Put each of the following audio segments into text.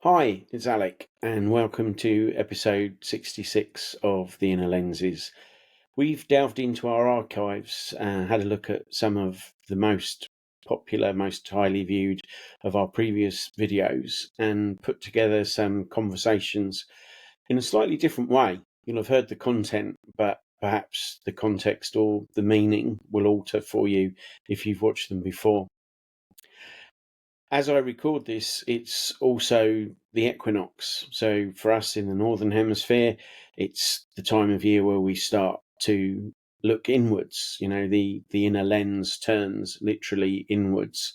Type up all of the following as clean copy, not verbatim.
Hi, it's Alec, and welcome to episode 66 of The Inner Lenses. We've delved into our archives and had a look at some of the most popular, most highly viewed of our previous videos and put together some conversations in a slightly different way. You'll have heard the content, but perhaps the context or the meaning will alter for you if you've watched them before. As I record this, it's also the equinox. So for us in the Northern Hemisphere, it's the time of year where we start to look inwards. You know, the inner lens turns literally inwards.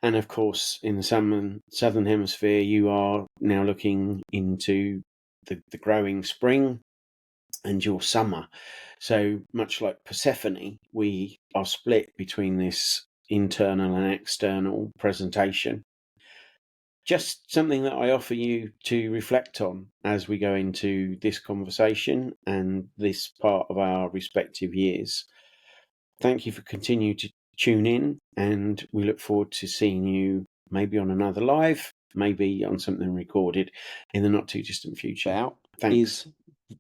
And of course, in the Southern Hemisphere, you are now looking into the growing spring and your summer. So much like Persephone, we are split between this internal and external presentation. Just something that I offer you to reflect on as we go into this conversation and this part of our respective years. Thank you for continuing to tune in, and we look forward to seeing you maybe on another live, maybe on something recorded in the not too distant future. Thanks. Is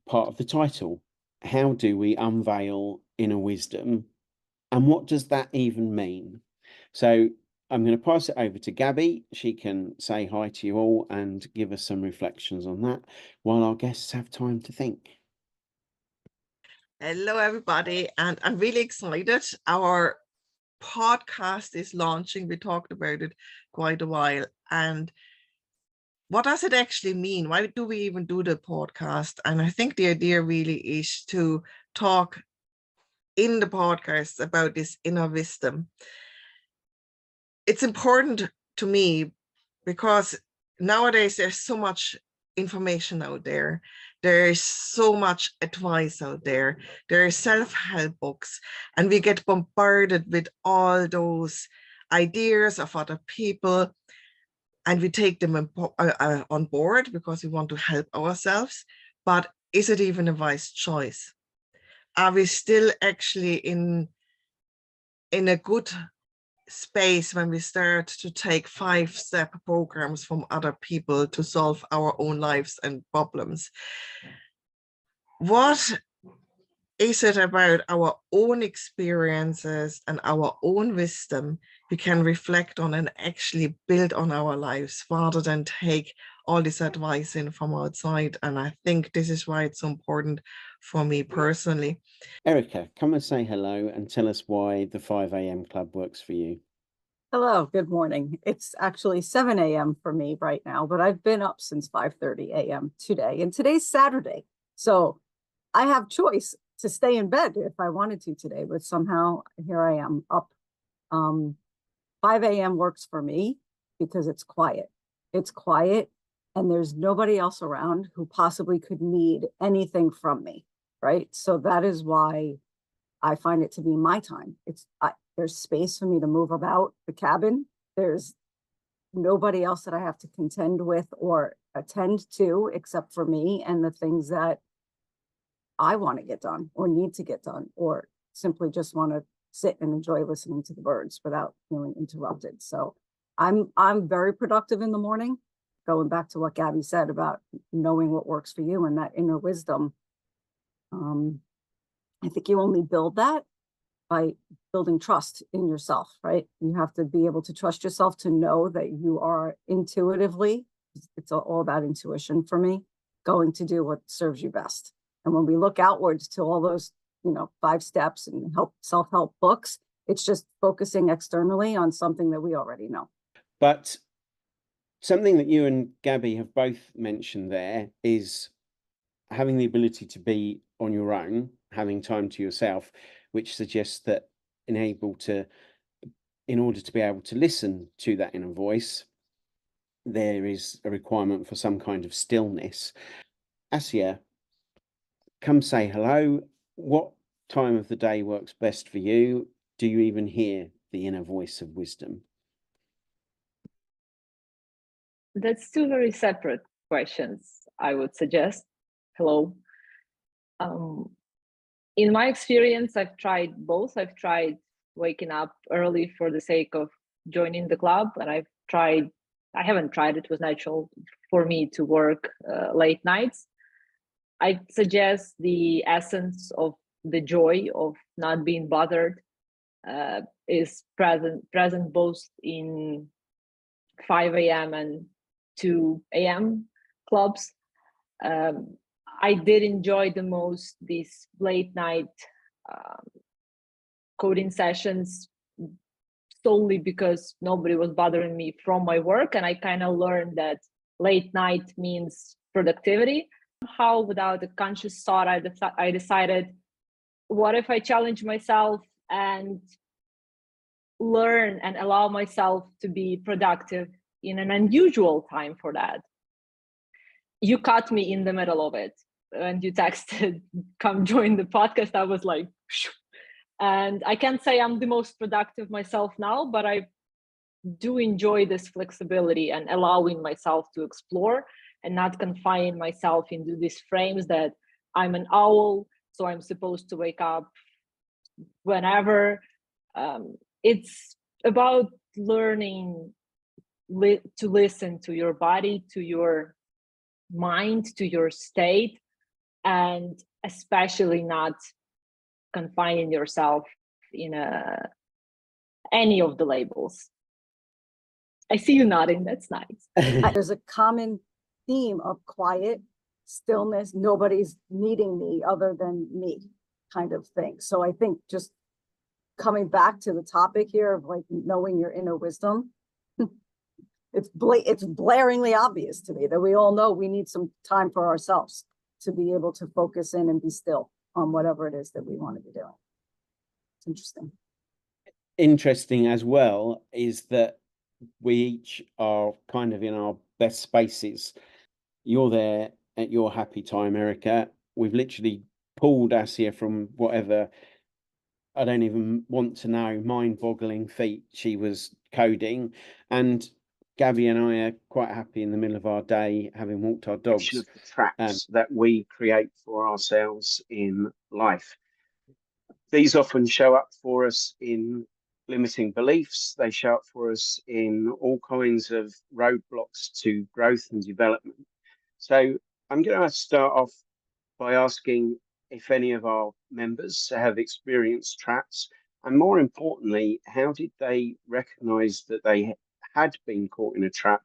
part of the title. How do we unveil inner wisdom? And what does that even mean? So I'm going to pass it over to Gaby. She can say hi to you all and give us some reflections on that while our guests have time to think. Hello, everybody. And I'm really excited. Our podcast is launching. We talked about it quite a while. And what does it actually mean? Why do we even do the podcast? And I think the idea really is to talk in the podcast about this inner wisdom. It's important to me because nowadays there's so much information out there. There is so much advice out there. There are self-help books, and we get bombarded with all those ideas of other people, and we take them on board because we want to help ourselves. But is it even a wise choice? Are we still actually in a good space when we start to take 5-step programs from other people to solve our own lives and problems? What is it about our own experiences and our own wisdom we can reflect on and actually build on our lives rather than take all this advice in from outside? And I think this is why it's so important for me personally. Erika, come and say hello and tell us why the 5 a.m. club works for you. Hello, good morning. It's actually 7 a.m. for me right now, but I've been up since 5:30 a.m. today, and today's Saturday. So I have choice to stay in bed if I wanted to today, but somehow here I am up. 5 a.m. works for me because it's quiet. It's quiet and there's nobody else around who possibly could need anything from me, right? So that is why I find it to be my time. There's space for me to move about the cabin. There's nobody else that I have to contend with or attend to except for me and the things that I want to get done or need to get done, or simply just want to sit and enjoy listening to the birds without feeling interrupted. So I'm very productive in the morning. Going back to what Gaby said about knowing what works for you and that inner wisdom. I think you only build that by building trust in yourself, right? You have to be able to trust yourself to know that you are intuitively, it's all about intuition for me, going to do what serves you best. And when we look outwards to all those, 5 steps and self-help books, it's just focusing externally on something that we already know. But something that you and Gaby have both mentioned there is having the ability to be on your own, having time to yourself, which suggests that in order to be able to listen to that inner voice, there is a requirement for some kind of stillness. Assia, come say hello. What time of the day works best for you? Do you even hear the inner voice of wisdom? That's 2 very separate questions, I would suggest. Hello. In my experience, I've tried both. I've tried waking up early for the sake of joining the club, and I've tried I haven't tried it. It was natural for me to work late nights. I suggest the essence of the joy of not being bothered is present both in 5 a.m. and 2 a.m. clubs. I did enjoy the most these late night coding sessions solely because nobody was bothering me from my work, and I kind of learned that late night means productivity. How, without a conscious thought, I decided, what if I challenge myself and learn and allow myself to be productive in an unusual time for that? You caught me in the middle of it and you texted, come join the podcast. I was like, phew. And I can't say I'm the most productive myself now, but I do enjoy this flexibility and allowing myself to explore and not confining myself into these frames that I'm an owl, so I'm supposed to wake up whenever. It's about learning to listen to your body, to your mind, to your state, and especially not confining yourself in any of the labels. I see you nodding, that's nice. There's a common theme of quiet, stillness, nobody's needing me other than me kind of thing. So I think just coming back to the topic here of like knowing your inner wisdom, it's blaringly obvious to me that we all know we need some time for ourselves to be able to focus in and be still on whatever it is that we want to be doing. It's interesting. Interesting as well is that we each are kind of in our best spaces. You're there at your happy time, Erika. We've literally pulled Assia from whatever, I don't even want to know, mind-boggling feat she was coding. And Gaby and I are quite happy in the middle of our day, having walked our dogs. Of the traps that we create for ourselves in life. These often show up for us in limiting beliefs. They show up for us in all kinds of roadblocks to growth and development. So I'm going to start off by asking if any of our members have experienced traps, and more importantly, how did they recognize that they had been caught in a trap?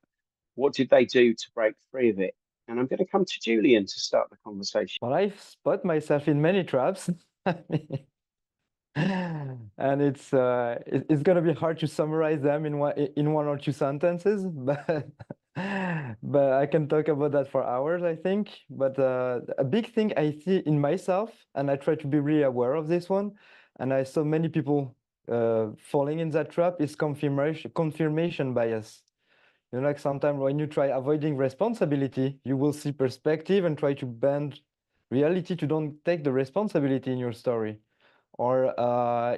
What did they do to break free of it? And I'm going to come to Julien to start the conversation. Well, I've spot myself in many traps. And it's going to be hard to summarize them in one or two sentences, but I can talk about that for hours, I think. But a big thing I see in myself, and I try to be really aware of this one, and I saw many people falling in that trap, is confirmation bias. You know, like sometimes when you try avoiding responsibility, you will see perspective and try to bend reality to don't take the responsibility in your story. Or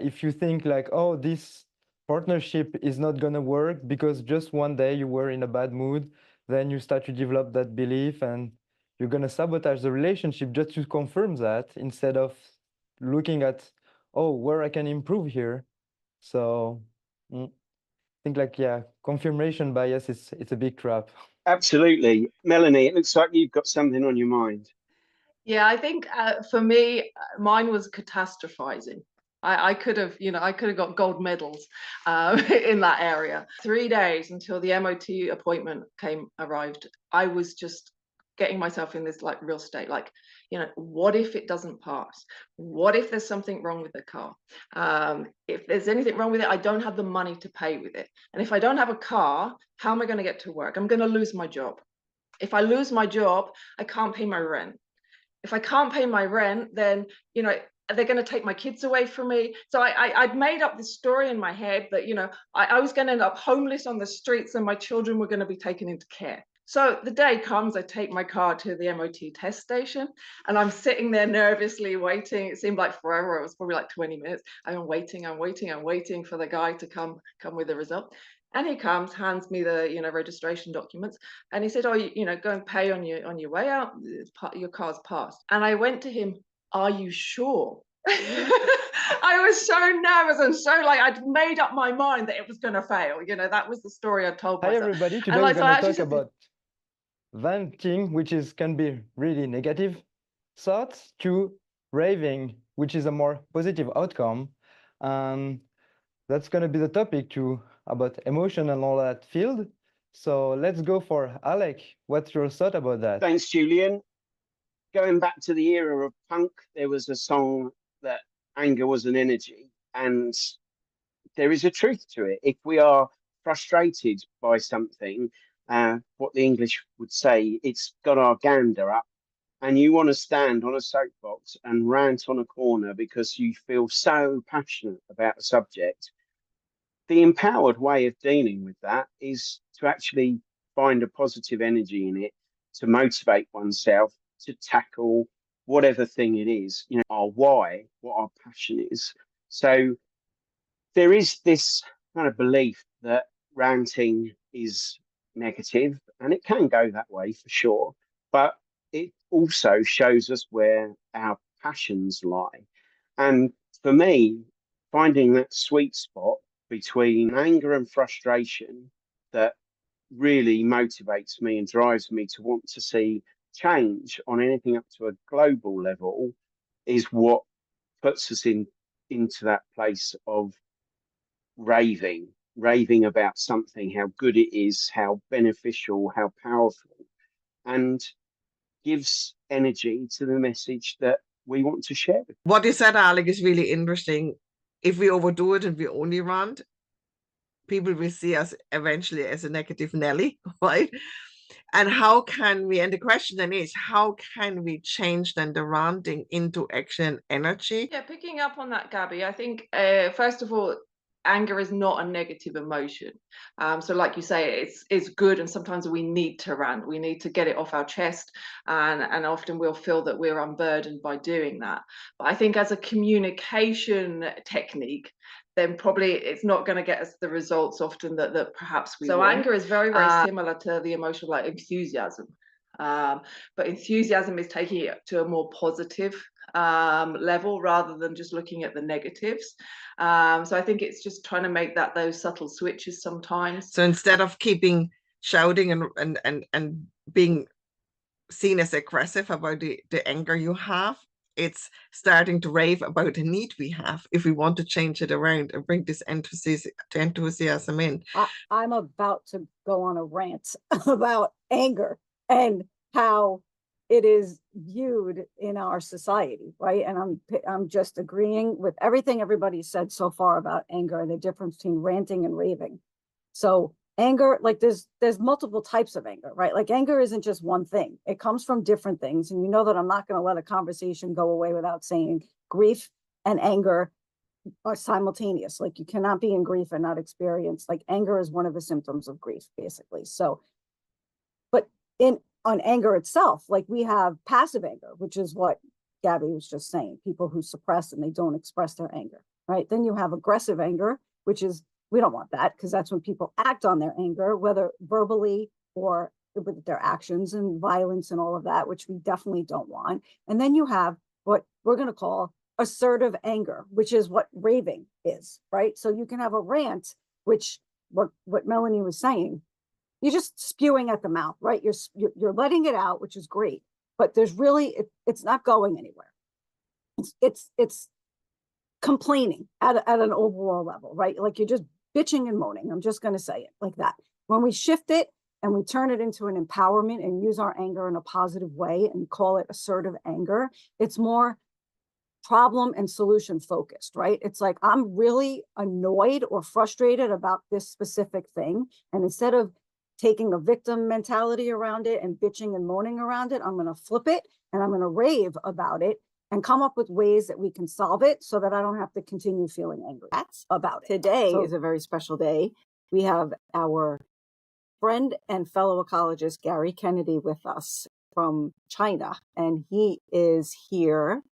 if you think like, oh, this partnership is not going to work because just one day you were in a bad mood, then you start to develop that belief and you're going to sabotage the relationship just to confirm that instead of looking at, oh, where I can improve here. So I think like, yeah, confirmation bias it's a big trap. Absolutely. Melanie, it looks like you've got something on your mind. Yeah, I think for me, mine was catastrophizing. I could have, got gold medals in that area. 3 days until the MOT appointment arrived, I was just getting myself in this like real state, like, what if it doesn't pass? What if there's something wrong with the car? If there's anything wrong with it, I don't have the money to pay with it. And if I don't have a car, how am I going to get to work? I'm going to lose my job. If I lose my job, I can't pay my rent. If I can't pay my rent, then, they're going to take my kids away from me. So I'd made up this story in my head that, I was going to end up homeless on the streets and my children were going to be taken into care. So the day comes, I take my car to the MOT test station and I'm sitting there nervously waiting. It seemed like forever. It was probably like 20 minutes. I'm waiting for the guy to come with the result. And he comes, hands me the registration documents, and he said, "Oh, go and pay on your way out. Your car's passed." And I went to him, "Are you sure?" I was so nervous and so like I'd made up my mind that it was going to fail. You know, that was the story I told Hi myself. everybody, today And we're like, so I going to actually talk said to- about venting, which can be really negative thoughts, to raving, which is a more positive outcome. And that's going to be the topic about emotion and all that field. So let's go for Alec. What's your thought about that? Thanks, Julian. Going back to the era of punk, there was a song that anger was an energy, and there is a truth to it. If we are frustrated by something, what the English would say, it's got our gander up, and you want to stand on a soapbox and rant on a corner because you feel so passionate about the subject. The empowered way of dealing with that is to actually find a positive energy in it, to motivate oneself to tackle whatever thing it is, you know, our why, what our passion is. So there is this kind of belief that ranting is negative, and it can go that way for sure, but it also shows us where our passions lie. And for me, finding that sweet spot between anger and frustration that really motivates me and drives me to want to see change on anything up to a global level is what puts us into that place of raving about something, how good it is, how beneficial, how powerful, and gives energy to the message that we want to share. What you said, Alec, is really interesting. If we overdo it and we only rant, people will see us eventually as a negative Nelly, right? And how can we, and the question then is, how can we change then the ranting into action and energy? Yeah, picking up on that, Gaby, I think, first of all, anger is not a negative emotion. So like you say, it's good, and sometimes we need to rant, we need to get it off our chest, and often we'll feel that we're unburdened by doing that. But I think as a communication technique, then probably it's not going to get us the results often that perhaps we want. Anger is very, very similar to the emotion like enthusiasm. But enthusiasm is taking it to a more positive level rather than just looking at the negatives. So I think it's just trying to make those subtle switches sometimes. So instead of keeping shouting and being seen as aggressive about the anger you have, it's starting to rave about the need we have if we want to change it around and bring this enthusiasm in. I'm about to go on a rant about anger and how it is viewed in our society, right? And I'm just agreeing with everything everybody said so far about anger and the difference between ranting and raving. So anger, like there's multiple types of anger, right? Like anger isn't just one thing. It comes from different things. And you know that I'm not going to let a conversation go away without saying grief and anger are simultaneous. Like you cannot be in grief and not experience, like anger is one of the symptoms of grief, basically. So, but on anger itself, like we have passive anger, which is what Gaby was just saying, people who suppress and they don't express their anger, right? Then you have aggressive anger, which is, we don't want that because that's when people act on their anger, whether verbally or with their actions and violence and all of that, which we definitely don't want. And then you have what we're going to call assertive anger, which is what raving is, right? So you can have a rant, which what Melanie was saying, you're just spewing at the mouth, right? You're letting it out, which is great, but there's really, it's not going anywhere. It's complaining at an overall level, right? Like you're just bitching and moaning. I'm just going to say it like that. When we shift it and we turn it into an empowerment and use our anger in a positive way and call it assertive anger, it's more problem and solution focused, right? It's like, I'm really annoyed or frustrated about this specific thing. And instead of taking a victim mentality around it and bitching and moaning around it, I'm going to flip it and I'm going to rave about it and come up with ways that we can solve it so that I don't have to continue feeling angry about it. Today is a very special day. We have our friend and fellow ecologist, Gary Kennedy, with us from China. And he is here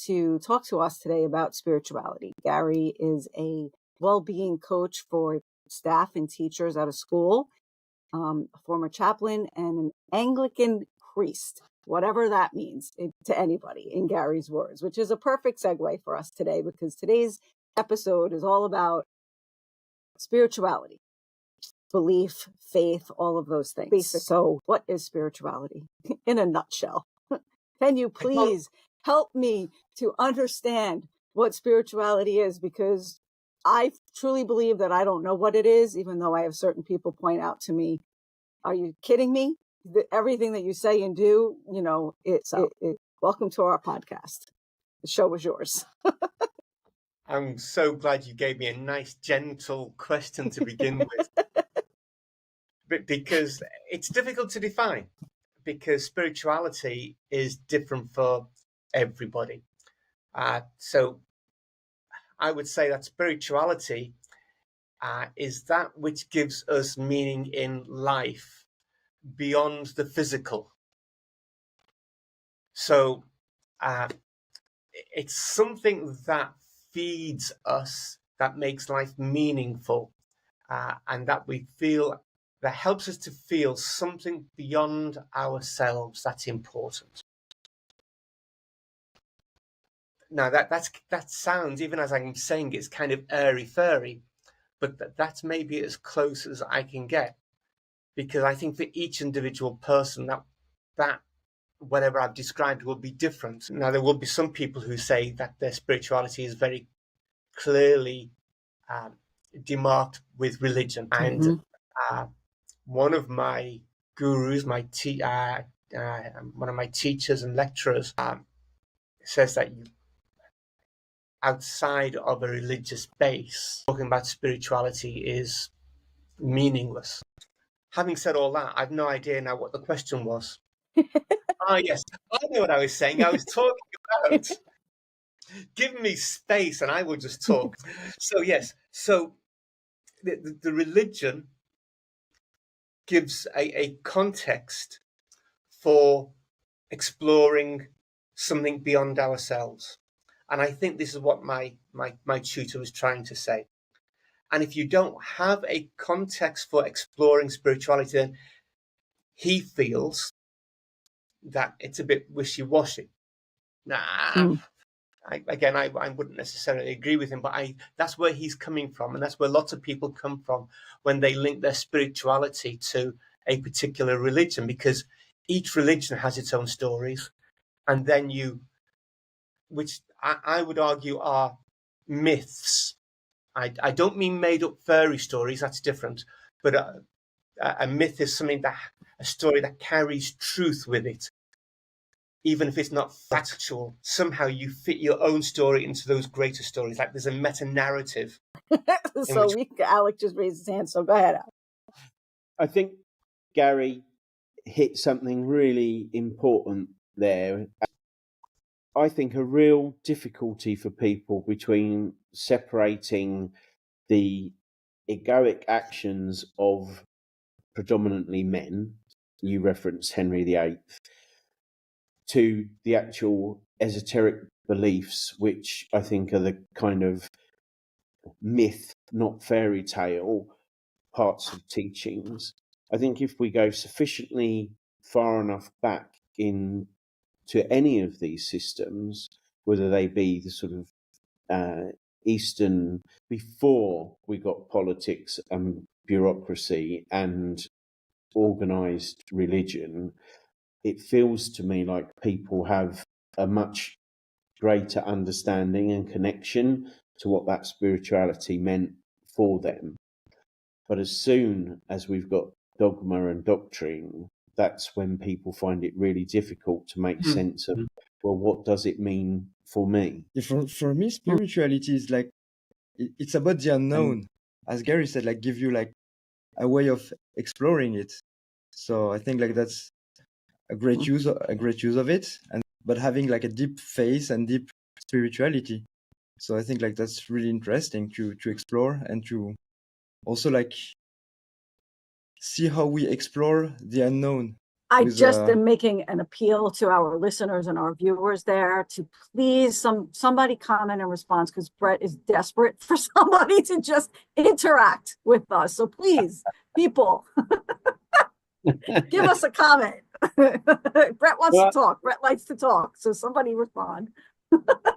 to talk to us today about spirituality. Gary is a well-being coach for staff and teachers at a school, a former chaplain, and an Anglican increased, whatever that means to anybody in Gary's words, which is a perfect segue for us today, because today's episode is all about spirituality, belief, faith, all of those things. So what is spirituality in a nutshell? Can you please help me to understand what spirituality is? Because I truly believe that I don't know what it is, even though I have certain people point out to me, are you kidding me? Everything that you say and do, welcome to our podcast. The show was yours. I'm so glad you gave me a nice, gentle question to begin with. Because it's difficult to define, because spirituality is different for everybody. So I would say that spirituality is that which gives us meaning in life beyond the physical. So it's something that feeds us, that makes life meaningful, and that that helps us to feel something beyond ourselves that's important. Now that sounds, even as I'm saying, it's kind of airy-fairy, but that's maybe as close as I can get, because I think for each individual person that whatever I've described will be different. Now, there will be some people who say that their spirituality is very clearly demarked with religion. And one of my gurus, one of my teachers and lecturers, says that outside of a religious base, talking about spirituality is meaningless. Having said all that, I've no idea now what the question was. Yes, I know what I was saying. I was talking about give me space and I will just talk. So yes, so the religion gives a context for exploring something beyond ourselves. And I think this is what my tutor was trying to say. And if you don't have a context for exploring spirituality, then he feels that it's a bit wishy-washy. I wouldn't necessarily agree with him, but that's where he's coming from, and that's where lots of people come from when they link their spirituality to a particular religion, because each religion has its own stories, and then which I would argue are myths. I don't mean made-up fairy stories, that's different, but a myth is a story that carries truth with it. Even if it's not factual, somehow you fit your own story into those greater stories. Like there's a meta-narrative. Alec just raised his hand, so go ahead, Alec. I think Gary hit something really important there. I think a real difficulty for people between separating the egoic actions of predominantly men, you referenced Henry VIII, to the actual esoteric beliefs, which I think are the kind of myth, not fairy tale parts of teachings. I think if we go sufficiently far enough back into any of these systems, whether they be the sort of Eastern, before we got politics and bureaucracy and organized religion, it feels to me like people have a much greater understanding and connection to what that spirituality meant for them. But as soon as we've got dogma and doctrine, that's when people find it really difficult to make sense of, well, what does it mean for me? For me, spirituality is like, it's about the unknown. As Gary said, like give you like a way of exploring it. So I think like that's a great use of it, but having like a deep faith and deep spirituality. So I think like that's really interesting to explore, and to also like see how we explore the unknown. I just am making an appeal to our listeners and our viewers there to please somebody comment in response, because Brett is desperate for somebody to just interact with us. So please, people, give us a comment. Brett wants Well- to talk. Brett likes to talk. So somebody respond.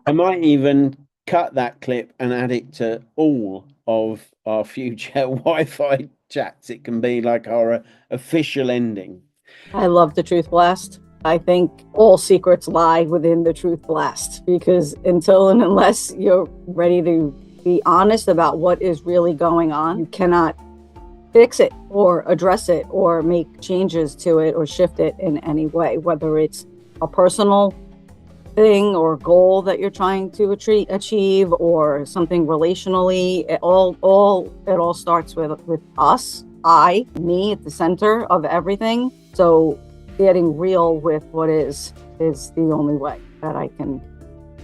I might even cut that clip and add it to all of our future Wi-Fi chats. It can be like our official ending. I love the Truth Blast. I think all secrets lie within the Truth Blast, because until and unless you're ready to be honest about what is really going on, you cannot fix it or address it or make changes to it or shift it in any way, whether it's a personal thing or goal that you're trying to achieve or something relationally. It all starts with us, me at the center of everything. So getting real with what is the only way that I can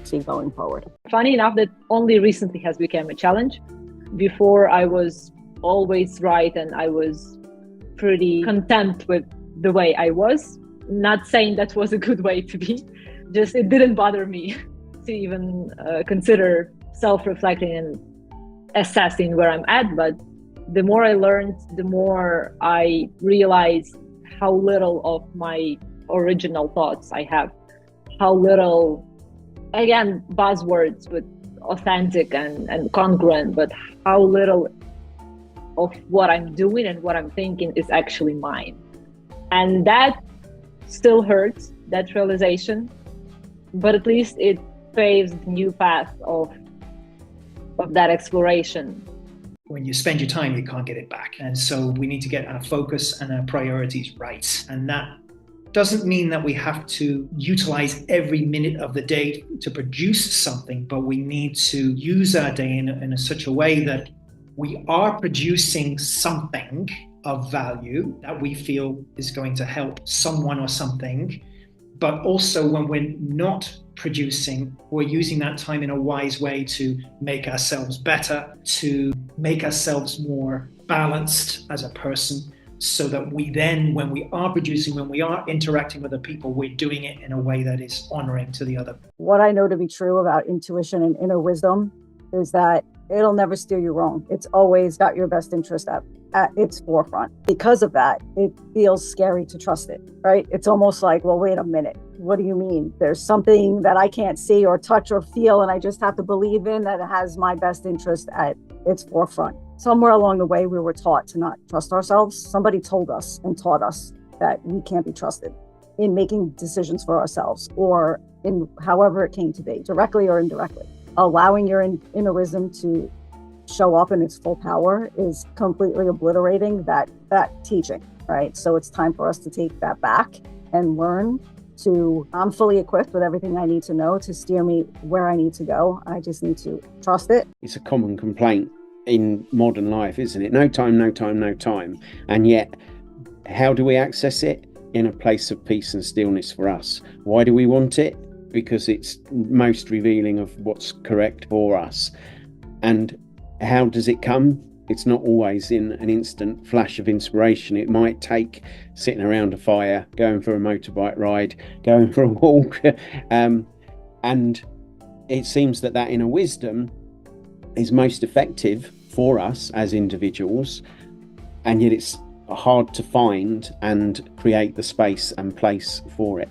see going forward. Funny enough, that only recently has become a challenge. Before, I was always right and I was pretty content with the way I was. Not saying that was a good way to be, just it didn't bother me to even consider self-reflecting and assessing where I'm at. But the more I learned, the more I realized how little of my original thoughts I have, how little, again, buzzwords with authentic and congruent, but how little of what I'm doing and what I'm thinking is actually mine. And that still hurts, that realization, but at least it paves the new path of that exploration. When you spend your time, you can't get it back. And so we need to get our focus and our priorities right. And that doesn't mean that we have to utilize every minute of the day to produce something, but we need to use our day in such a way that we are producing something of value that we feel is going to help someone or something. But also when we're not producing, we're using that time in a wise way to make ourselves better, to make ourselves more balanced as a person, so that we then, when we are producing, when we are interacting with other people, we're doing it in a way that is honoring to the other. What I know to be true about intuition and inner wisdom is that it'll never steer you wrong. It's always got your best interest at its forefront. Because of that, it feels scary to trust it, right? It's almost like, well, wait a minute. What do you mean? There's something that I can't see or touch or feel, and I just have to believe in that it has my best interest at its forefront. Somewhere along the way, we were taught to not trust ourselves. Somebody told us and taught us that we can't be trusted in making decisions for ourselves or in however it came to be, directly or indirectly. Allowing your inner wisdom to show up in its full power is completely obliterating that teaching, right? So it's time for us to take that back and learn to, I'm fully equipped with everything I need to know to steer me where I need to go. I just need to trust it. It's a common complaint in modern life, isn't it? No time, no time, no time. And yet, how do we access it? In a place of peace and stillness for us. Why do we want it? Because it's most revealing of what's correct for us. And how does it come? It's not always in an instant flash of inspiration. It might take sitting around a fire, going for a motorbike ride, going for a walk. And it seems that inner wisdom is most effective for us as individuals. And yet it's hard to find and create the space and place for it.